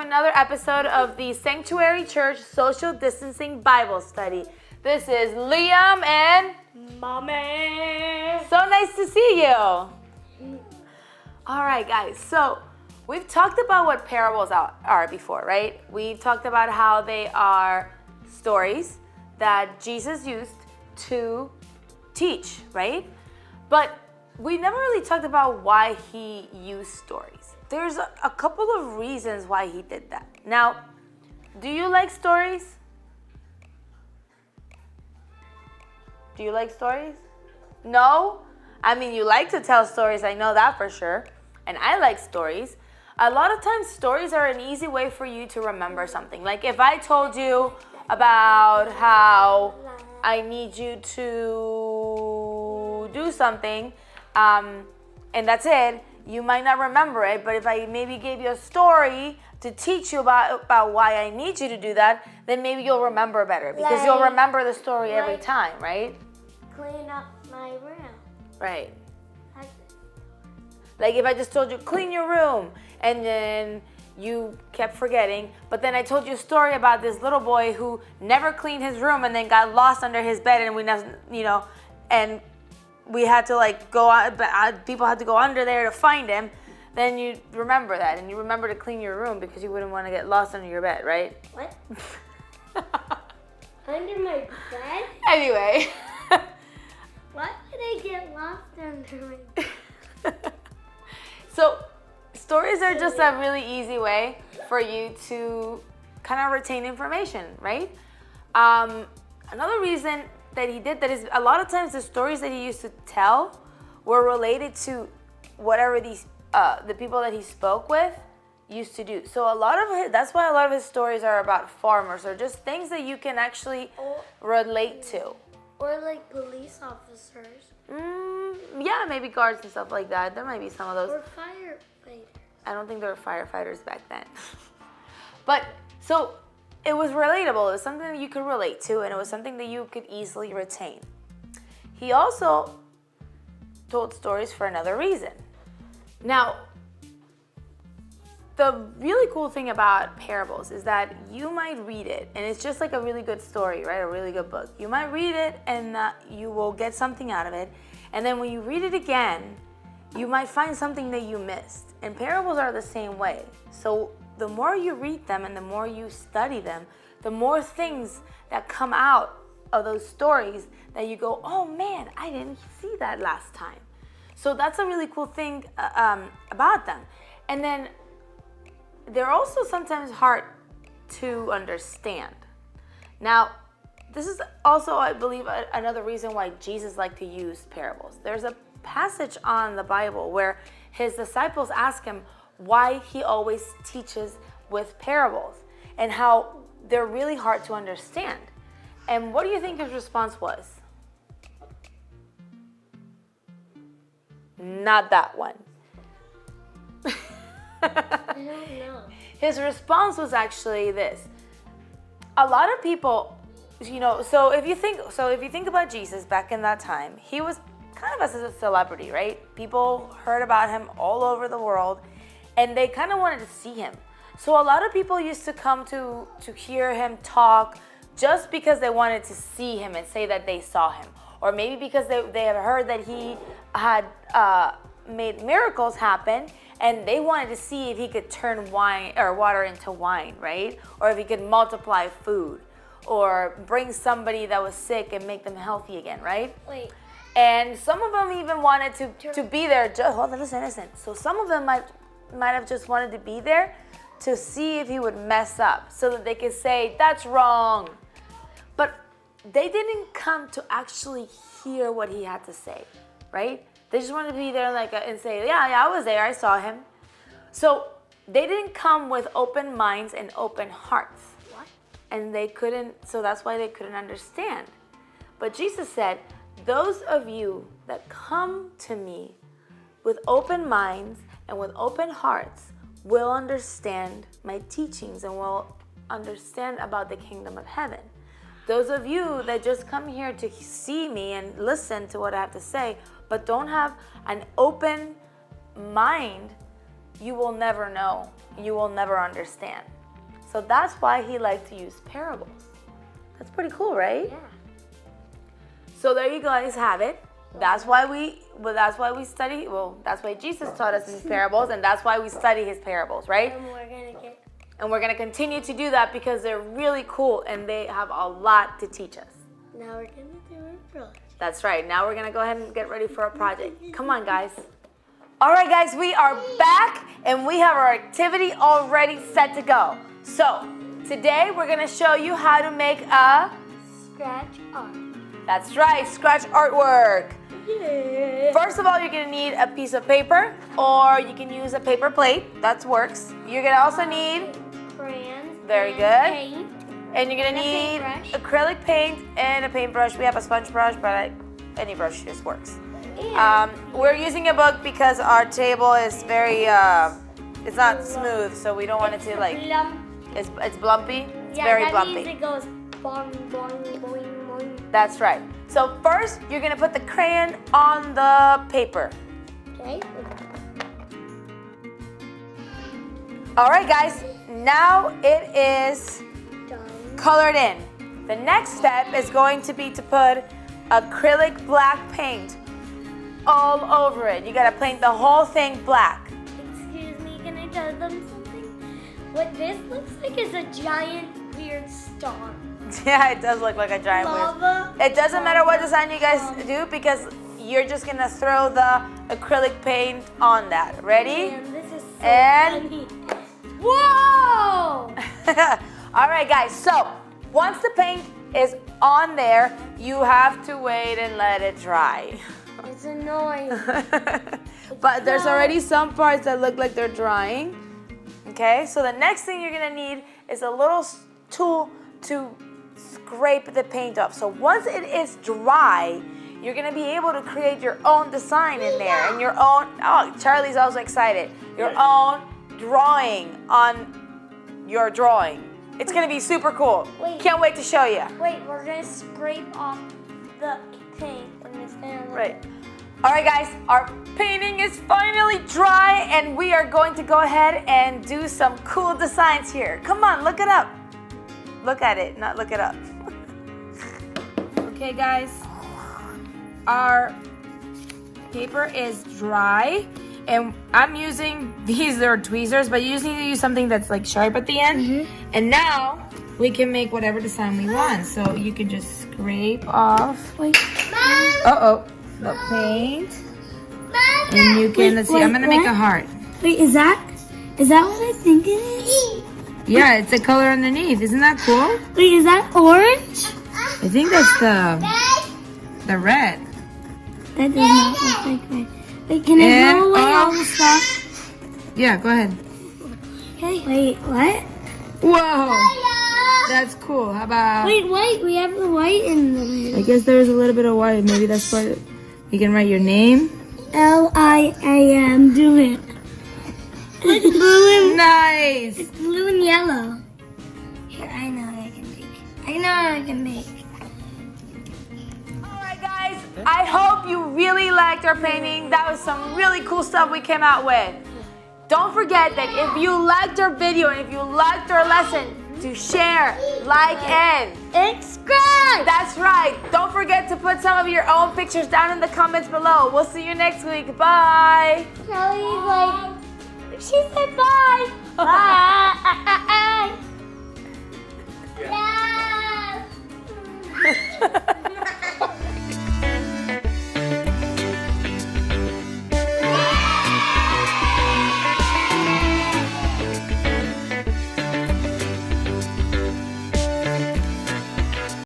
another episode of the Sanctuary Church Social Distancing Bible Study. This is Liam and Mommy. So nice to see you. All right, guys. So we've talked about what parables are before, right? We've talked about how they are stories that Jesus used to teach, right? But we never really talked about why he used stories. There's a couple of reasons why he did that. Now, do you like stories? Do you like stories? No? I mean, you like to tell stories, I know that for sure. And I like stories. A lot of times stories are an easy way for you to remember something. Like if I told you about how I need you to do something, and that's it, you might not remember it. But if I maybe gave you a story to teach you about why I need you to do that, then maybe you'll remember better because you'll remember the story every time, right? Clean up my room. Right. Like if I just told you, clean your room, and then you kept forgetting, but then I told you a story about this little boy who never cleaned his room and then got lost under his bed, and and we had to go out, people had to go under there to find him, then you remember that, and you remember to clean your room because you wouldn't want to get lost under your bed, right? What? Under my bed? Anyway. Why would I get lost under my bed? So, stories are just a really easy way for you to kind of retain information, right? Another reason that he did that is a lot of times the stories that he used to tell were related to whatever the people that he spoke with used to do. So that's why a lot of his stories are about farmers or just things that you can actually relate to. Or like police officers. Yeah, maybe guards and stuff like that. There might be some of those. Or firefighters. I don't think there were firefighters back then. But so it was relatable. It was something that you could relate to, and it was something that you could easily retain. He also told stories for another reason. Now, the really cool thing about parables is that you might read it, and it's just like a really good story, right? A really good book. You might read it, and you will get something out of it. And then when you read it again, you might find something that you missed. And parables are the same way. So the more you read them and the more you study them, the more things that come out of those stories that you go, oh man, I didn't see that last time. So that's a really cool thing about them. And then they're also sometimes hard to understand. Now, this is also, I believe, another reason why Jesus liked to use parables. There's a passage on the Bible where his disciples ask him why he always teaches with parables and how they're really hard to understand. And what do you think his response was? Not that one. I don't know. His response was actually this. A lot of people, so if you think about Jesus back in that time, he was kind of a celebrity, right? People heard about him all over the world, and they kind of wanted to see him. So a lot of people used to come to hear him talk just because they wanted to see him and say that they saw him. Or maybe because they have heard that he had made miracles happen, and they wanted to see if he could turn wine or water into wine, right? Or if he could multiply food, or bring somebody that was sick and make them healthy again, right? Wait. And some of them even wanted to be there. Hold on, listen. So some of them might have just wanted to be there to see if he would mess up, so that they could say that's wrong. But they didn't come to actually hear what he had to say, right? They just wanted to be there and say, yeah, I was there, I saw him. So they didn't come with open minds and open hearts. What? And so that's why they couldn't understand. But Jesus said, those of you that come to me with open minds and with open hearts will understand my teachings and will understand about the kingdom of heaven. Those of you that just come here to see me and listen to what I have to say, but don't have an open mind, you will never know. You will never understand. So that's why he liked to use parables. That's pretty cool, right? Yeah. So there you guys have it. That's why we study. Well, that's why Jesus taught us his parables, and that's why we study his parables, right? And we're gonna continue to do that because they're really cool and they have a lot to teach us. Now we're gonna do a project. That's right. Now we're gonna go ahead and get ready for a project. Come on, guys. All right, guys, we are back and we have our activity already set to go. So today we're gonna show you how to make a Scratch art. That's right, scratch artwork. Yeah. First of all, you're gonna need a piece of paper, or you can use a paper plate. That works. You're gonna also need crayons. Very and good. Paint. And you're gonna And a need paintbrush. acrylic paint and a paintbrush. We have a sponge brush, but any brush just works. And We're using a book because our table is very, it's not smooth, so we don't want it to like, it's blumpy. It's very that blumpy. means it goes boing, boing, boing, boing. That's right. So first, you're gonna put the crayon on the paper. Okay. All right, guys. Now it is Done. colored in. The next step is going to be to put acrylic black paint all over it. You gotta paint the whole thing black. Excuse me, can I tell them something? What this looks like is a giant weird star. Yeah, it does look like a giant weird. Lava. It doesn't matter what design you guys do because you're just gonna throw the acrylic paint on that. Ready? Man, this is so And- funny. Whoa! All right, guys. So once the paint is on there, you have to wait and let it dry. It's annoying. But there's already some parts that look like they're drying. Okay, so the next thing you're gonna need is a little tool to scrape the paint off. So once it is dry, you're gonna be able to create your own design in there and your own, oh, Charlie's also excited, your own drawing on your drawing. It's gonna be super cool. Wait. Can't wait to show you. Wait, we're gonna scrape off the paint and it's gonna look Right. All right, guys, our painting is finally dry and we are going to go ahead and do some cool designs here. Come on, look it up. Look at it, not look it up. Okay, guys, our paper is dry and I'm using, these are tweezers, but you just need to use something that's like sharp at the end. And now we can make whatever design we want. So you can just scrape off. Wait. Uh-oh. The paint, and you can, let's see, I'm gonna make a heart. Wait, is that what I think it is? Yeah, it's a color underneath. Isn't that cool? Wait, is that orange? I think that's the red. That does not look like red. Wait, can I throw away all the stuff? Yeah, go ahead. Okay. Wait, what? Whoa, that's cool. How about? Wait, white. We have the white in the middle. I guess there's a little bit of white. Maybe that's why you can write your name. Liam. Do it. It's blue and Nice. it's blue and yellow. Here, I know what I can make. I know what I can make. All right, guys. I hope you really liked our painting. That was some really cool stuff we came out with. Don't forget that if you liked our video and if you liked our lesson, to share, like, and Subscribe. that's right. Don't forget to put some of your own pictures down in the comments below. We'll see you next week. Bye. Charlie's like, she said bye.